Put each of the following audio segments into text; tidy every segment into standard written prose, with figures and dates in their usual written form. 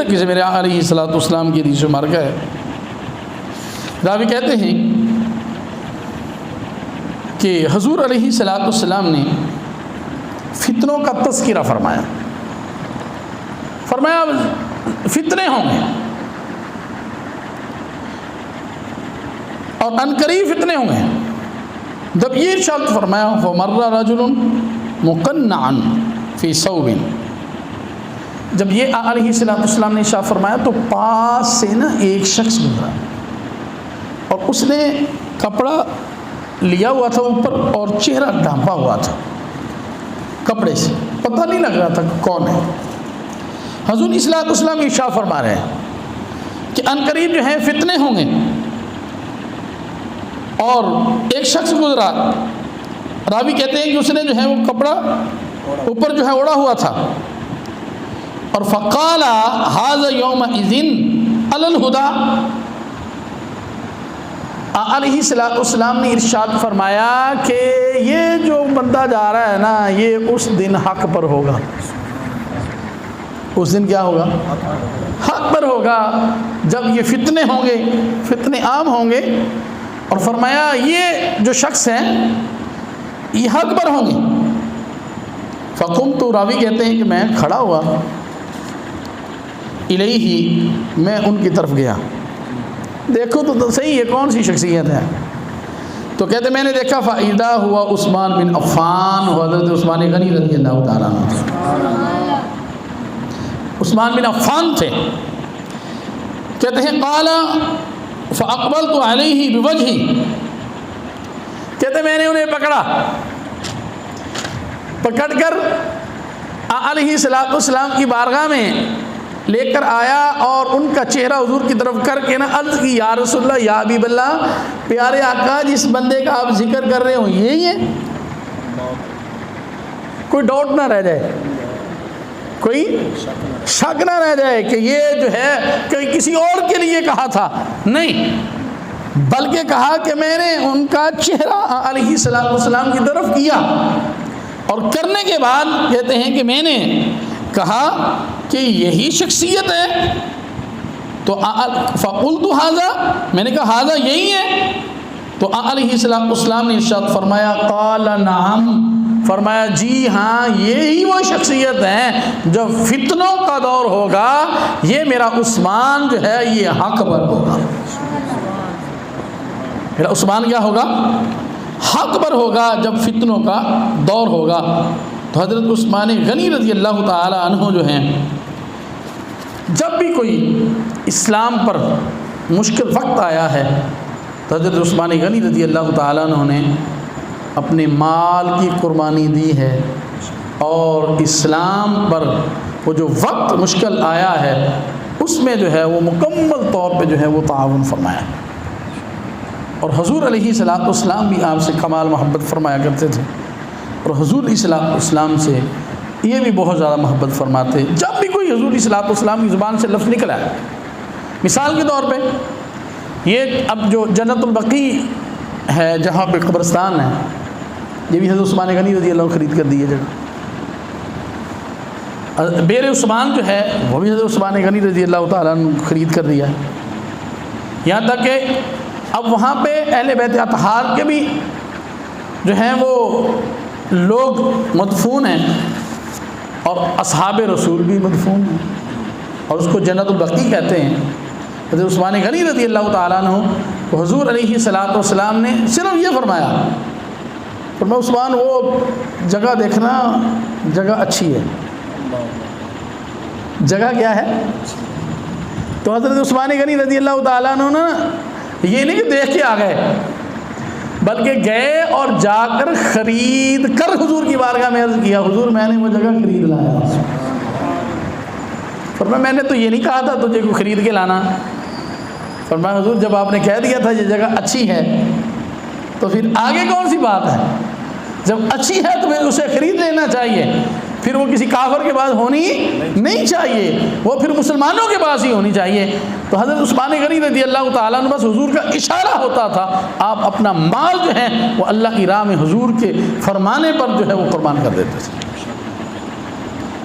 طریقے سے میرے آقا علیہ الصلوۃ والسلام کی حدیث مبارکہ ہے، راوی کہتے ہیں کہ حضور علیہ الصلوۃ والسلام نے فتنوں کا تذکرہ فرمایا فتنے ہوں گے اور عنقریب فتنے ہوں گے۔ جب یہ ارشاد فرمایا فَمَرَّ رَجُلٌ مُقَنَّعًا فِي ثَوْبٍ، جب یہ علیہ الصلوۃ والسلام نے ارشاد فرمایا تو پاس سے نا ایک شخص گزرا اور اس نے کپڑا لیا ہوا تھا اوپر اور چہرہ ڈھانپا ہوا تھا کپڑے سے، پتہ نہیں لگ رہا تھا کون ہے۔ حضور علیہ الصلوۃ والسلام ارشاد فرما رہے ہیں کہ عنقریب جو ہے فتنے ہوں گے، اور ایک شخص گزرا، راوی کہتے ہیں کہ اس نے جو ہے وہ کپڑا اوپر جو ہے اوڑا ہوا تھا، اور فقال ھذا یومئذ علی الہدی، علیہ الصلوۃ والسلام نے ارشاد فرمایا کہ یہ جو بندہ جا رہا ہے نا یہ اس دن حق پر ہوگا۔ اس دن کیا ہوگا؟ حق پر ہوگا، جب یہ فتنے ہوں گے، فتنے عام ہوں گے، اور فرمایا یہ جو شخص ہیں یہ حق پر ہوں گے۔ فقمت، راوی کہتے ہیں کہ میں کھڑا ہوا، الیہ، میں ان کی طرف گیا، دیکھو تو صحیح یہ کون سی شخصیت ہے؟ تو کہتے میں نے دیکھا فاذا ہوا عثمان بن عفان، حضرت عثمان غنی رضی اللہ تعالیٰ عنہ، عثمان بن عفان تھے۔ کہتے ہیں قال فاقبلت علیہ بوجہی، کہتے میں نے انہیں پکڑ کر علیہ الصلوۃ والسلام کی بارگاہ میں لے کر آیا اور ان کا چہرہ حضور کی طرف کر کے نا عرض کی یا رسول اللہ، یا حبیب اللہ، پیارے آقا جس بندے کا آپ ذکر کر رہے ہو یہی ہے؟ کوئی ڈاؤٹ نہ رہ جائے، کوئی شک نہ رہ جائے کہ یہ جو ہے کہ کسی اور کے لیے کہا تھا، نہیں، بلکہ کہا کہ میں نے ان کا چہرہ علیہ الصلوۃ والسلام کی طرف کیا، اور کرنے کے بعد کہتے ہیں کہ میں نے کہا کہ یہی شخصیت ہے، تو فقلت ھذا، میں نے کہا ھذا یہی ہے، تو علیہ الصلوۃ والسلام نے ارشاد فرمایا قال نعم، فرمایا جی ہاں یہی وہ شخصیت ہے، جب فتنوں کا دور ہوگا یہ میرا عثمان جو ہے یہ حق پر ہوگا، میرا عثمان کیا ہوگا؟ حق پر ہوگا جب فتنوں کا دور ہوگا۔ تو حضرت عثمان غنی رضی اللہ تعالی عنہ جو ہیں، جب بھی کوئی اسلام پر مشکل وقت آیا ہے تو حضرت عثمان غنی رضی اللہ تعالی عنہ نے اپنے مال کی قربانی دی ہے، اور اسلام پر وہ جو وقت مشکل آیا ہے اس میں جو ہے وہ مکمل طور پہ جو ہے وہ تعاون فرمایا، اور حضور علیہ الصلوۃ والسلام بھی آپ سے کمال محبت فرمایا کرتے تھے، اور حضور علیہ الصلوۃ والسلام سے یہ بھی بہت زیادہ محبت فرماتے۔ جب بھی کوئی حضور علیہ الصلوۃ والسلام کی زبان سے لفظ نکلا ہے، مثال کے طور پہ یہ اب جو جنت البقیع ہے جہاں پہ قبرستان ہے، یہ بھی حضرت عثمان غنی رضی اللہ عنہ خرید کر دی ہے جگہ۔ بیر عثمان جو ہے وہ بھی حضرت عثمان غنی رضی اللہ تعالیٰ عنہ خرید کر دیا ہے، یہاں تک کہ اب وہاں پہ اہل بیت اطہار کے بھی جو ہیں وہ لوگ مدفون ہیں، اور اصحاب رسول بھی مدفون ہیں، اور اس کو جنت البقیع کہتے ہیں۔ حضرت عثمان غنی رضی اللہ تعالیٰ عنہ کو حضور علیہ الصلوۃ والسلام نے صرف یہ فرمایا عثمان وہ جگہ دیکھنا، جگہ اچھی ہے، جگہ کیا ہے؟ تو حضرت عثمان غنی رضی اللہ تعالیٰ عنہ نا یہ نہیں کہ دیکھ کے آ گئے، بلکہ گئے اور جا کر خرید کر حضور کی بارگاہ میں عرض کیا حضور میں نے وہ جگہ خرید لایا۔ فرمایا میں نے تو یہ نہیں کہا تھا تجھے کو خرید کے لانا، فرمایا حضور جب آپ نے کہہ دیا تھا یہ جگہ اچھی ہے تو پھر آگے کون سی بات ہے؟ جب اچھی ہے تو پھر اسے خرید لینا چاہیے، پھر وہ کسی کافر کے پاس ہونی نہیں چاہیے، وہ پھر مسلمانوں کے پاس ہی ہونی چاہیے۔ تو حضرت عثمان غنی رضی اللہ تعالیٰ عنہ بس حضور کا اشارہ ہوتا تھا، آپ اپنا مال جو ہے وہ اللہ کی راہ میں حضور کے فرمانے پر جو ہے وہ قربان کر دیتے تھے۔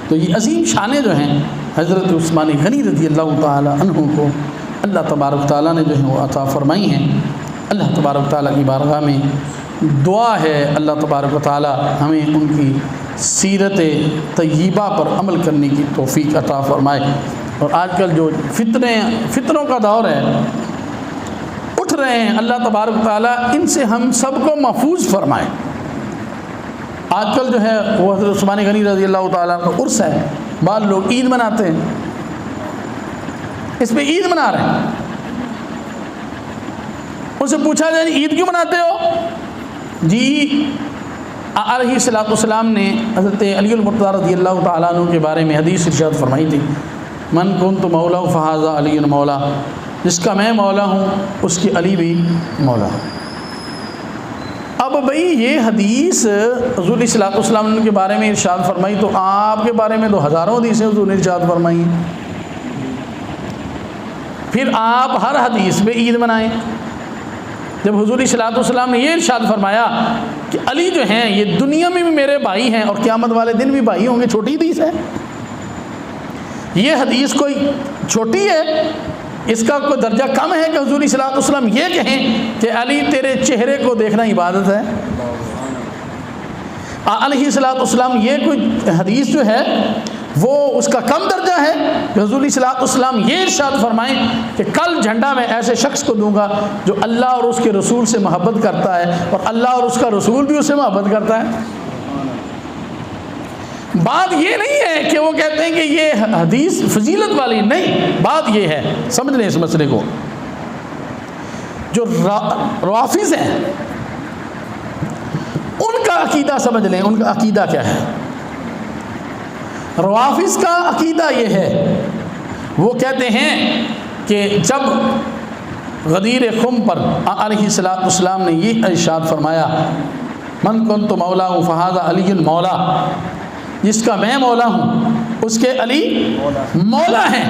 تو یہ عظیم شانیں جو ہیں حضرت عثمان غنی رضی اللہ تعالی عنہ کو اللہ تبارک تعالیٰ نے جو ہے وہ عطا فرمائی ہیں۔ اللہ تبارک تعالیٰ کی بارگاہ میں دعا ہے اللہ تبارک تعالیٰ ہمیں ان کی سیرت طیبہ پر عمل کرنے کی توفیق عطا فرمائے۔ اور آج کل جو فتنوں کا دور ہے اٹھ رہے ہیں، اللہ تبارک تعالیٰ ان سے ہم سب کو محفوظ فرمائے۔ آج کل جو ہے وہ حضرت عثمان غنی رضی اللہ تعالیٰ کا عرس ہے، بعض لوگ عید مناتے ہیں، اس پہ عید منا رہے ہیں۔ ان سے پوچھا جائے عید کیوں مناتے ہو؟ جی علیہ الصلوۃ والسلام نے حضرت علی المرتضیٰ رضی اللہ تعالیٰ عنہ کے بارے میں حدیث ارشاد فرمائی تھی، من کنت مولا فہذا علی مولا، جس کا میں مولا ہوں اس کی علی بھی مولا ہوں۔ اب بھئی یہ حدیث حضور صلی اللہ علیہ وسلم کے بارے میں ارشاد فرمائی، تو آپ کے بارے میں تو ہزاروں حدیثیں حضور نے ارشاد فرمائی ہیں، پھر آپ ہر حدیث پہ عید منائیں۔ جب حضور صلی اللہ علیہ وسلم نے یہ ارشاد فرمایا کہ علی جو ہیں یہ دنیا میں بھی میرے بھائی ہیں اور قیامت والے دن بھی بھائی ہوں گے، چھوٹی حدیث ہے یہ؟ حدیث کوئی چھوٹی ہے؟ اس کا کوئی درجہ کم ہے کہ حضور صلی اللہ علیہ وسلم یہ کہیں کہ علی تیرے چہرے کو دیکھنا عبادت ہے؟ علیہ الصلوۃ والسلام یہ کوئی حدیث جو ہے وہ اس کا کم درجہ ہے کہ حضور صلی اللہ علیہ وسلم یہ ارشاد فرمائیں کہ کل جھنڈا میں ایسے شخص کو دوں گا جو اللہ اور اس کے رسول سے محبت کرتا ہے اور اللہ اور اس کا رسول بھی اس سے محبت کرتا ہے۔ بات یہ نہیں ہے کہ وہ کہتے ہیں کہ یہ حدیث فضیلت والی، نہیں، بات یہ ہے، سمجھ لیں اس مسئلے کو۔ جو روافض ہیں ان کا عقیدہ سمجھ لیں، ان کا عقیدہ کیا ہے۔ روافض کا عقیدہ یہ ہے، وہ کہتے ہیں کہ جب غدیر خم پر علیہ الصلوۃ والسلام نے یہ ارشاد فرمایا من کنت مولا فہذا علی مولا، جس کا میں مولا ہوں اس کے علی مولا ہیں،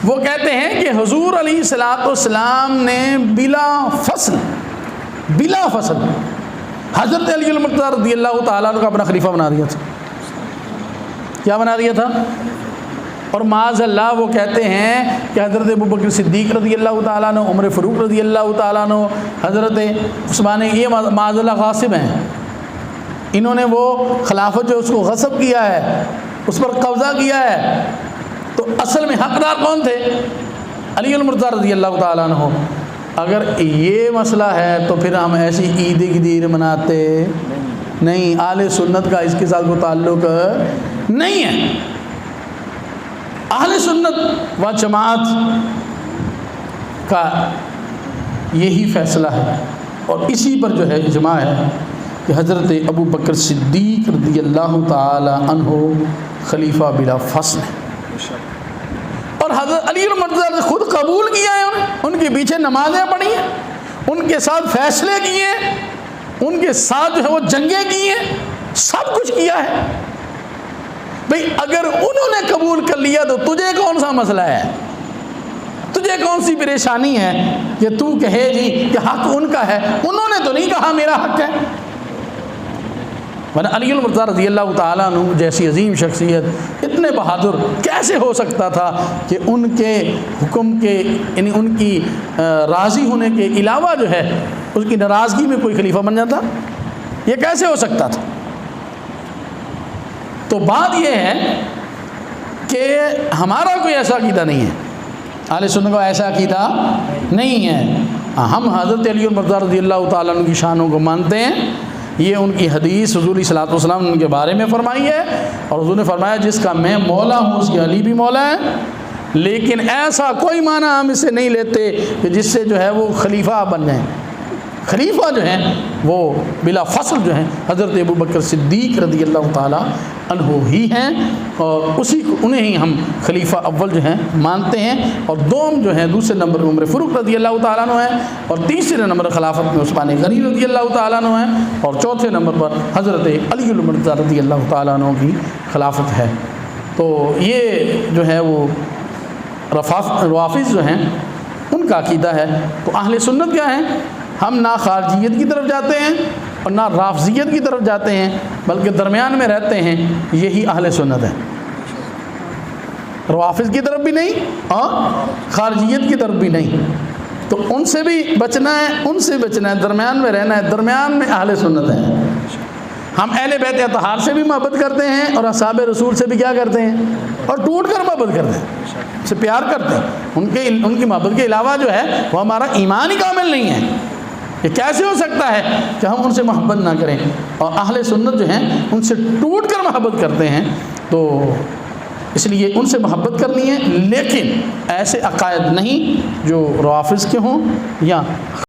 وہ کہتے ہیں کہ حضور علیہ الصلوۃ والسلام نے بلا فصل حضرت علی المرتضیٰ رضی اللہ تعالیٰ عنہ کا اپنا خلیفہ بنا دیا تھا۔ کیا بنا دیا تھا؟ اور معاذ اللہ وہ کہتے ہیں کہ حضرت ابوبکر صدیق رضی اللہ تعالیٰ عنہ، عمر فاروق رضی اللہ تعالیٰ عنہ، حضرت عثمان، یہ معاذ اللہ غاصب ہیں، انہوں نے وہ خلافت جو اس کو غصب کیا ہے، اس پر قبضہ کیا ہے، تو اصل میں حقدار کون تھے؟ علی المرتضیٰ رضی اللہ تعالیٰ عنہ۔ اگر یہ مسئلہ ہے تو پھر ہم ایسی عید گدیر مناتے نہیں، اہل سنت کا اس کے ساتھ کوئی تعلق نہیں ہے۔ اہل سنت و جماعت کا یہی فیصلہ ہے اور اسی پر جو ہے اجماع ہے کہ حضرت ابو بکر صدیق رضی اللہ تعالی عنہ خلیفہ بلا فصل ہے، اور حضرت علی المرتضیٰ نے خود قبول کیا ہے، ان کے پیچھے نمازیں پڑھی ہیں، ان کے ساتھ فیصلے کیے ہیں، ان کے ساتھ جو ہے وہ جنگیں کی ہیں، سب کچھ کیا ہے۔ بھئی اگر انہوں نے قبول کر لیا تو تجھے کون سا مسئلہ ہے؟ تجھے کون سی پریشانی ہے کہ تو کہے جی کہ حق ان کا ہے؟ انہوں نے تو نہیں کہا میرا حق ہے۔ ورنہ علی المرتضیٰ رضی اللہ تعالیٰ عنہ جیسی عظیم شخصیت، اتنے بہادر، کیسے ہو سکتا تھا کہ ان کے حکم کے یعنی ان کی راضی ہونے کے علاوہ جو ہے اس کی ناراضگی میں کوئی خلیفہ بن جاتا؟ یہ کیسے ہو سکتا تھا؟ تو بات یہ ہے کہ ہمارا کوئی ایسا عقیدہ نہیں ہے، اہل سنت کا ایسا عقیدہ نہیں ہے۔ ہم حضرت علی المرتضیٰ رضی اللہ تعالیٰ عنہ کی شانوں کو مانتے ہیں، یہ ان کی حدیث حضور صلی اللہ علیہ وسلم نے ان کے بارے میں فرمائی ہے، اور حضور نے فرمایا جس کا میں مولا ہوں اس کے علی بھی مولا ہے۔ لیکن ایسا کوئی معنی ہم اسے نہیں لیتے کہ جس سے جو ہے وہ خلیفہ بن جائیں۔ خلیفہ جو ہیں وہ بلا فصل جو ہیں حضرت ابو بکر صدیق رضی اللہ تعالیٰ عنہ ہی ہیں، اور اسی کو انہیں ہی ہم خلیفہ اول جو ہیں مانتے ہیں، اور دوم جو ہیں دوسرے نمبر عمر فاروق رضی اللہ تعالیٰ عنہ ہیں، اور تیسرے نمبر خلافت میں عثمان غنی رضی اللہ تعالیٰ عنہ ہیں، اور چوتھے نمبر پر حضرت علی المرتضیٰ رضی اللہ تعالیٰ عنہ کی خلافت ہے۔ تو یہ جو ہے وہ روافض جو ہیں ان کا عقیدہ ہے۔ تو اہل سنت کیا ہیں؟ ہم نہ خارجیت کی طرف جاتے ہیں اور نہ رافضیت کی طرف جاتے ہیں، بلکہ درمیان میں رہتے ہیں، یہی اہل سنت ہے۔ روافض کی طرف بھی نہیں اور خارجیت کی طرف بھی نہیں، تو ان سے بھی بچنا ہے، ان سے بچنا ہے، درمیان میں رہنا ہے، درمیان میں اہل سنت ہیں۔ ہم اہل بیت اطہار سے بھی محبت کرتے ہیں اور اصحاب رسول سے بھی کیا کرتے ہیں، اور ٹوٹ کر محبت کرتے ہیں، ان سے پیار کرتے ہیں۔ ان کی محبت کے علاوہ جو ہے وہ ہمارا ایمان ہی کامل نہیں ہے۔ یہ کیسے ہو سکتا ہے کہ ہم ان سے محبت نہ کریں، اور اہل سنت جو ہیں ان سے ٹوٹ کر محبت کرتے ہیں؟ تو اس لیے ان سے محبت کرنی ہے، لیکن ایسے عقائد نہیں جو روافض کے ہوں یا